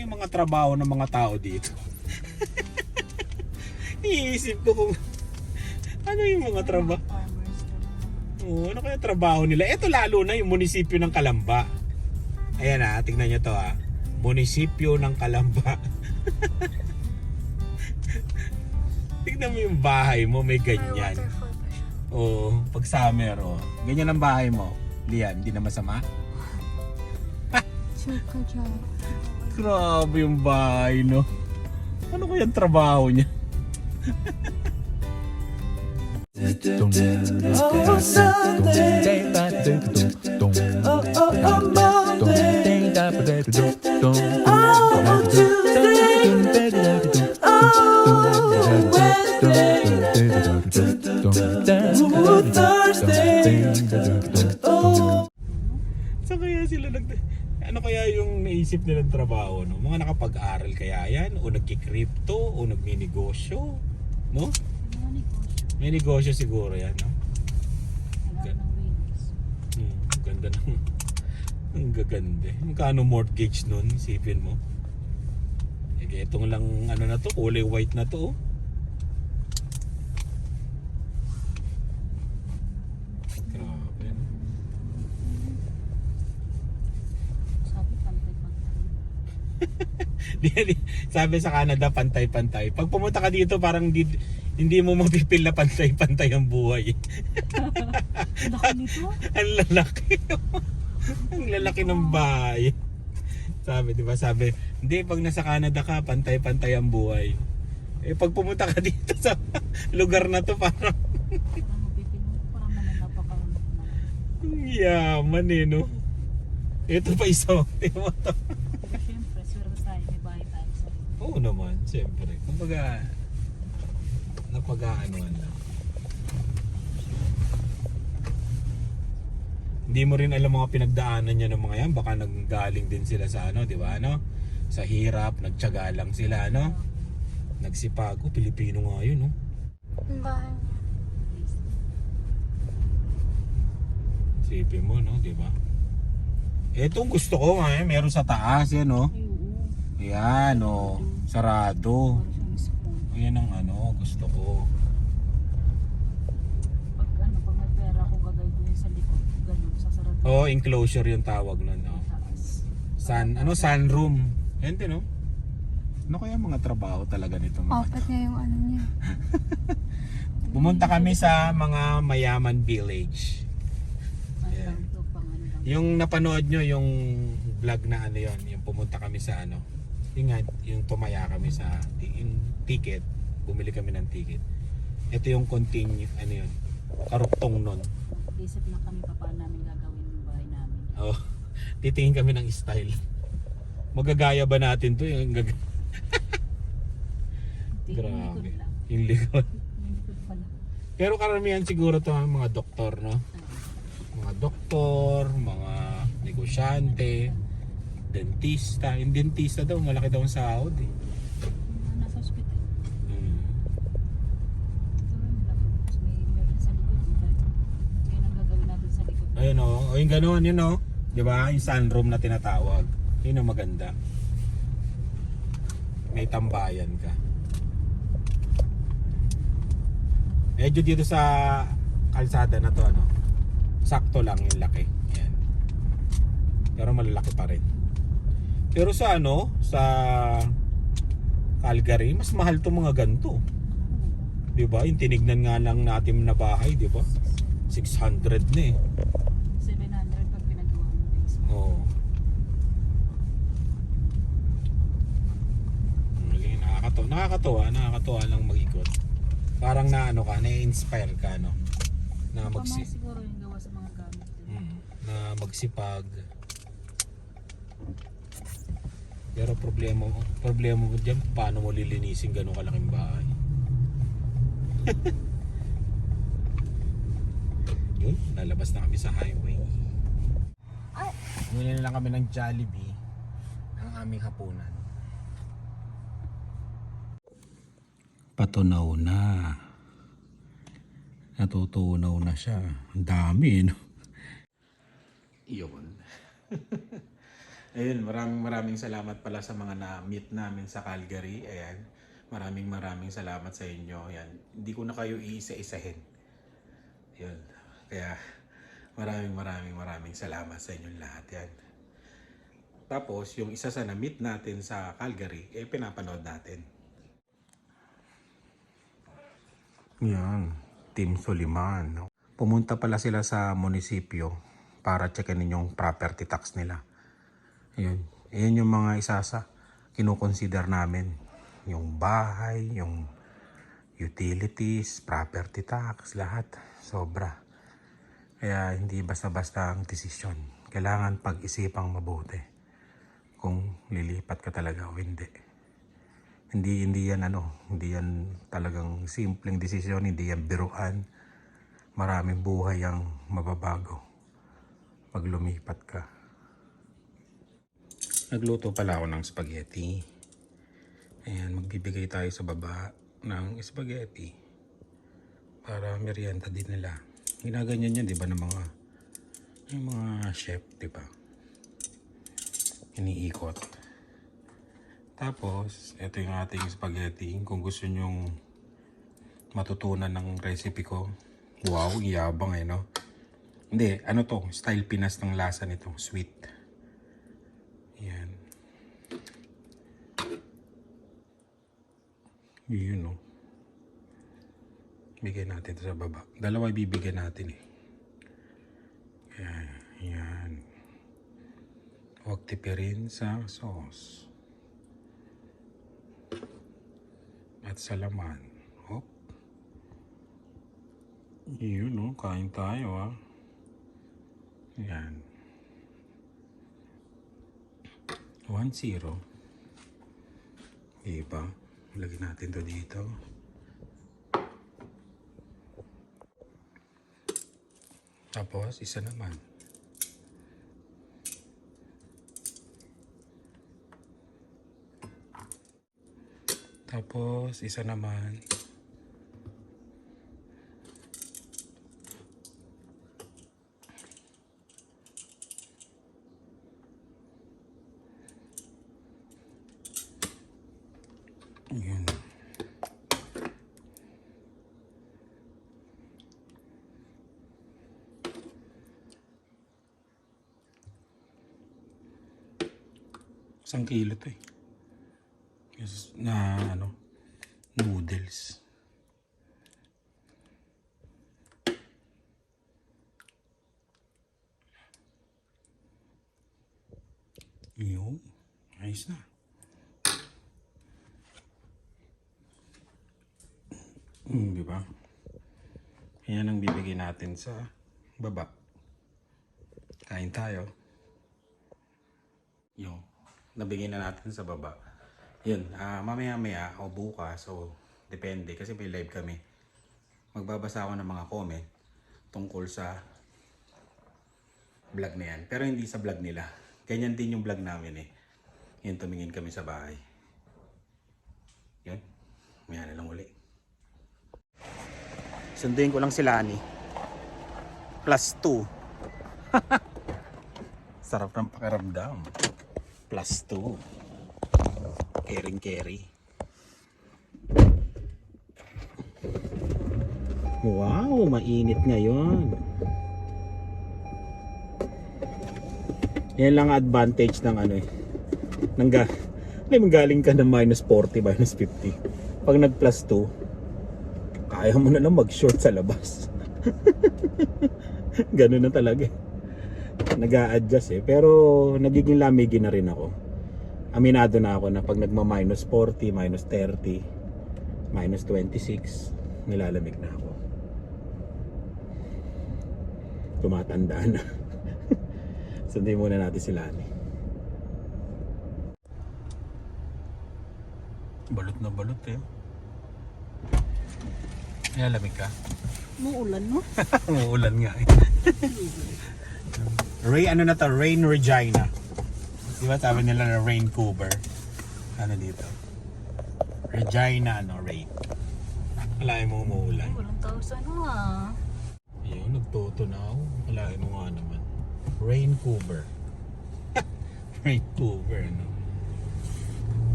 kaya yung mga trabaho ng mga tao dito? Iisip ko kung ano yung mga trabaho. Oo, ano kaya trabaho nila? Ito lalo na yung munisipyo ng Calamba. Ayan tignan nyo to Munisipyo ng Calamba. Tignan mo yung bahay mo, may ganyan. Oo, pag summer ganyan ang bahay mo. Lian, hindi na masama? Grabe yung bahay, no? Ano kaya yung trabaho niya? So kaya sila ano kaya yung naisip nilang trabaho, no? Mga nakapag-aral kaya yan, o nagki-crypto, o nagmi-negosyo, no? May negosyo siguro yan, no? Ganda ng ang gaganda. Magkano mortgage nun, isipin mo? Itong lang ano na to, kulay white na to. Grabe. Sabi sa Canada, pantay-pantay. Pag pumunta ka dito, parang hindi mo mapipil na pantay-pantay ang buhay. Ang laki nito? Ang lalaki. Ang lalaki ng bahay. Sabi, di ba? Sabi, hindi, pag nasa Canada ka, pantay-pantay ang buhay. Eh, pag pumunta ka dito sa lugar na to, parang Parang nanapakaunok na. yaman no? Ito pa isa, di mo to. Pero syempre, swerte tayo, may bahay tayo sa rin. Oo naman, siyempre. Kumbaga, napag-aanuan lang. Hindi mo rin alam mga pinagdaanan niya ng mga yan. Baka nanggaling din sila sa ano, di ba? Ano? Sa hirap, nagtiyaga lang sila, ano? Nagsipago, Pilipino nga yun, no? Ang bahay niya. Sipin mo, no? Di ba? Etong gusto ko nga, meron sa taas, yan, no? Ay, oo. Ayan, no? Sarado. Parang siyang spoon. Ayan ang ano, gusto ko. Pag may pera ko, gagawin ko yun sa likod. Ganun, sasarado. Oh, enclosure yung tawag nun, no? Taas. Sunroom. Yan din, no? Ano kaya mga trabaho talaga nito mga Apat niya yung ano niya. Pumunta kami sa mga mayaman village. Ay, parang ito, pang ano lang. Yung napanood nyo yung vlog na ano yon, yung pumunta kami sa ano, yung tumaya kami sa yung ticket, bumili kami ng ticket. Ito yung continue, ano yun, karuktong nun. Isip na kami pa paano namin gagawin yung bahay namin. Oh, titingin kami ng style. Magagaya ba natin to? Yung Hindi, yung grabe. likod lang. Yung likod. Yung likod pala. Pero karamihan siguro to mga doktor, no? Mga doktor, mga negosyante, dentista. Yung dentista daw, malaki daw ang sahod eh. Mga nasa hospital. Hmm. Tapos may meron sa likod. Yan ang gagawin natin sa likod. Ayun o, yung gano'n, yun o. Di ba? Yung sunroom na tinatawag. Yun ang maganda. May tambayan ka. Medyo dito sa kalsada na to, ano, sakto lang yung laki. Yan. Pero malalaki pa rin. Pero sa ano, sa Calgary, mas mahal to mga ganito. Di ba? Yung tinignan nga lang natin na bahay, di ba? 600 na eh. 700 pag pinagawa mo base. Oo. Nakakatuwa lang mag-ikot. Parang na ano ka, na-inspire ka, no? Na Pamahal siguro yung gawa sa mga gamit. na magsipag. Pero problema mo diyan, paano mo lilinisin ganung kalaking bahay? Yun, lalabas na kami sa highway. Bumili na lang kami ng Jollibee ang aming hapunan. Patunaw na. Natutunaw na siya. Ang dami, no? Yun. Ayun, maraming salamat pala sa mga na-meet namin sa Calgary. Ayan, maraming salamat sa inyo. Ayan, hindi ko na kayo iisa-isahin. Yun, kaya maraming salamat sa inyong lahat. Yan. Tapos, yung isa sa na-meet natin sa Calgary, pinapanood natin. Yan, Team Soliman. No? Pumunta pala sila sa munisipyo para checkin yung property tax nila. Ayun. Ayun yung mga isa sa kinukonsider namin. Yung bahay, yung utilities, property tax, lahat. Sobra. Kaya hindi basta-basta ang desisyon. Kailangan pag-isipang mabuti kung lilipat ka talaga o hindi. Hindi yan talagang simpleng desisyon, hindi yan biruan. Maraming buhay ang mababago pag lumipat ka. Nagluto pala ako ng spaghetti. Ayan, magbibigay tayo sa baba ng spaghetti para merienda din nila. Ginaganyan yan, di ba, ng mga chef, di ba? Iniikot. Tapos, ito yung ating spaghetti. Kung gusto nyong matutunan ng recipe ko, wow, yabang no? Hindi, ano to? Style Pinas ng lasa nito. Sweet. Yan. Yun, no? Bigyan natin ito sa baba. Dalawa ibibigyan natin eh. Yan. Huwag tipirin sa sauce. At sa laman. Hop. Yun, no? Kain tayo, Yan. 1-0. Diba? Lagyan natin to dito. Tapos, isa naman. Tapos, isa naman. Yun. Isang kilo to eh. Na noodles. Yun. Ayos na. Di ba? Yan ang bibigay natin sa baba. Kain tayo. Yung nabigay na natin sa baba. Yun, mamaya-maya o bukas, so depende kasi may live kami. Magbabasa ako ng mga comment tungkol sa vlog na yan. Pero hindi sa vlog nila. Ganyan din yung vlog namin eh. Yun, tumingin kami sa bahay. Yun, maya na lang uli. Sunduin ko lang sila ni +2. Sarap ng pakiramdam. +2. Caring. Wow, mainit ngayon. Yan lang advantage ng galing ka ng -40, -50. Pag nag +2, kaya mo na lang mag-short sa labas. Ganun na talaga. Nag-a-adjust eh. Pero nagiging lamigin na rin ako. Aminado na ako na pag nagma-40, -30, -26, nilalamig na ako. Tumatanda na. Sundin muna natin sila ni. Balot na balot eh. Nilalamig ka? Muulan, no? Umuulan nga eh. Rain Regina. Di ba sabi nila na Vancouver? Ano dito? Regina, rain. Alain mo umuulan. Walang tao sa Ayun, nagtutunaw. Alain mo nga naman. Vancouver. Vancouver, ano?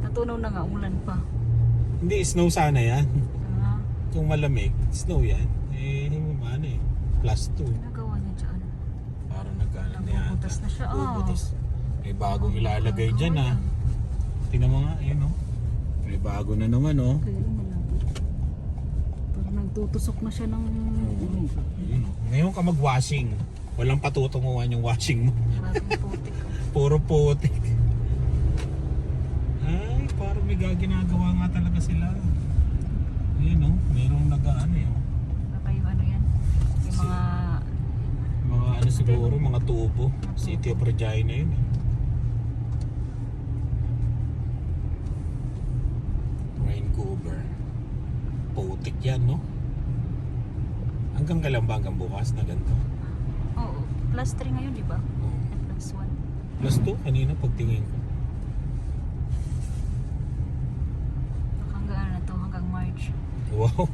Natunaw na nga, ulan pa. Hindi, snow sana yan. Ah, Kung malamig, snow yan. Ano eh, +2. nagawa niya dyan. Parang nagkaano na yan. Nabubutas na siya, Bubutas. May bagong ilalagay dyan, ah. Tingnan mo nga, yun, oh. May bago na naman, oh. Kaya yun na lang. Parang nagtutusok na siya ng... Yun, oh. Ngayon ka mag-washing. Walang patutunguhan yung washing mo. Bagong putik. Puro putik. Ay, parang may ginagawa nga talaga sila. Ayan, oh. Mayroong nag-ano, eh, oh. Baka yung ano yan? Yung mga... Mga ano siguro, mga tubo. City of Regina yun, eh. Vancouver. Putik yan, no? Hanggang kailan ba? Hanggang bukas na ganito? Oo, +3 ngayon, di ba? Oh. +1. +2 kanina pagtingin ko. Hanggang ano na to, hanggang March. Wow.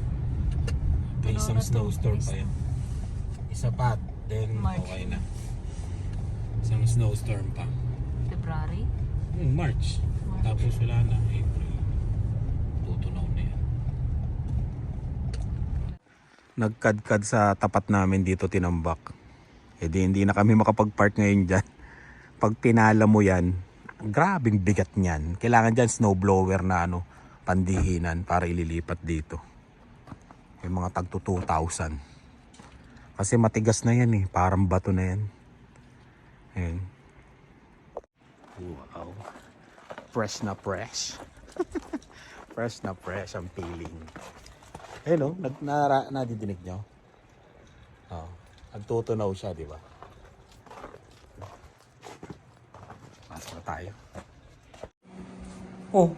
May Ano isang na to? snowstorm pa yan. Isa pa, then March. okay na. Isang snowstorm pa. February. March. Tapos wala na. April. Tutunaw na yan. Nagkadkad sa tapat namin dito tinambak. E di hindi na kami makapag-park ngayon dyan. Pag pinala mo yan, grabing bigat niyan. Kailangan dyan snowblower na ano, pandihinan para ililipat dito. May mga tagto 2,000. Kasi matigas na yan eh. Parang bato na yan. Ayan. Wow. Fresh na fresh. Fresh na fresh ang feeling. Ayun o, nadidinig nyo? Oh, nagtutunaw siya, di ba? Pasok na tayo. Oh,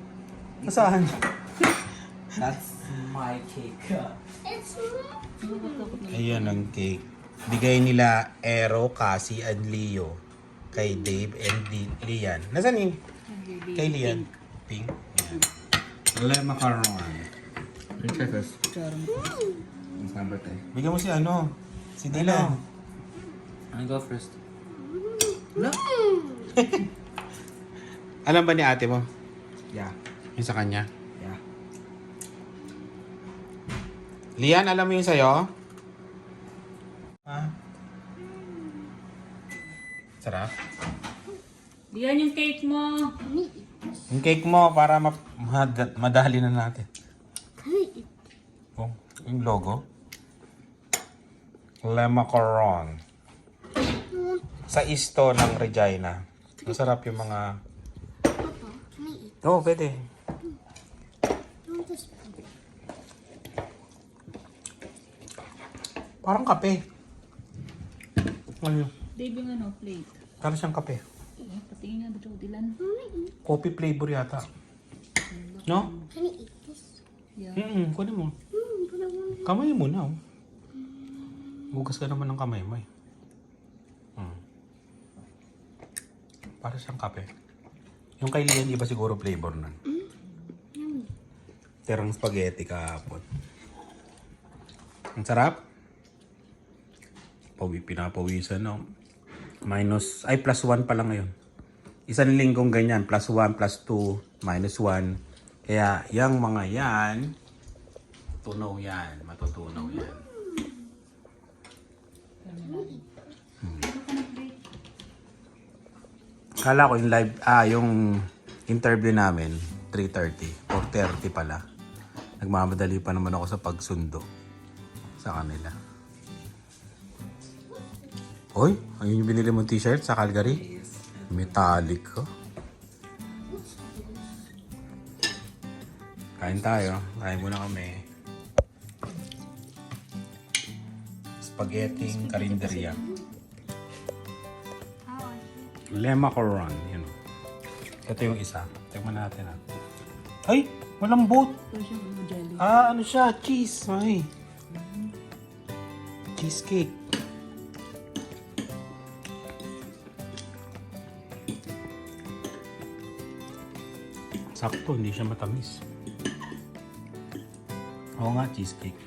nasaan? That's my cake. Ayan ang cake. Bigay nila Ero, Cassie, and Leo. Kay Dave and Lian. Nasaan yung? Kay Lian. Pink. Ayan. Le macaron. Let me try first. It's my birthday. Bigyan mo si ano? Si Dylan. I go first. Alam ba ni ate mo? Yeah. Yung sa kanya? Yeah. Lian, alam mo yung sa'yo? Ha? Sarap? Diyan yung cake mo. Yung cake mo para madali na natin. Oh, yung logo. Le Macaron. Sa isto ng Regina. Masarap yung mga... Oo, pwede. Parang kape. Ano yun? Dave yung ano, plate. Parang siyang kape. Patingin nga ba ito, Dylan? Coffee flavor yata. No? Yeah. Kunin mo. Kamay mo na. Oh. Bugas ka naman ng kamay mo eh. Para siyang kape. Yung kay Lian, iba siguro flavor nun. Terang spaghetti kahapon. Ang sarap. Pinapawisan no. +1 pa lang ngayon. Isang linggong ganyan. +1, +2, -1. Kaya yung mga yan, tunaw yan. Matutunaw yan. Kala ko yung live, yung interview namin, 3:30, 4:30 pala. Nagmamadali pa naman ako sa pagsundo sa kanila. Hoy, ayun yung binili mong t-shirt sa Calgary? Metallic, oh. Kain tayo. Kain muna kami. Spaghetti karinderya. Le Macaron. Yun. Ito yung isa. Tingnan natin ha. Ay! Walang boat! Ano siya? Cheese. Ay. Cheesecake. Sakto, hindi siya matamis. Oo nga, cheesecake.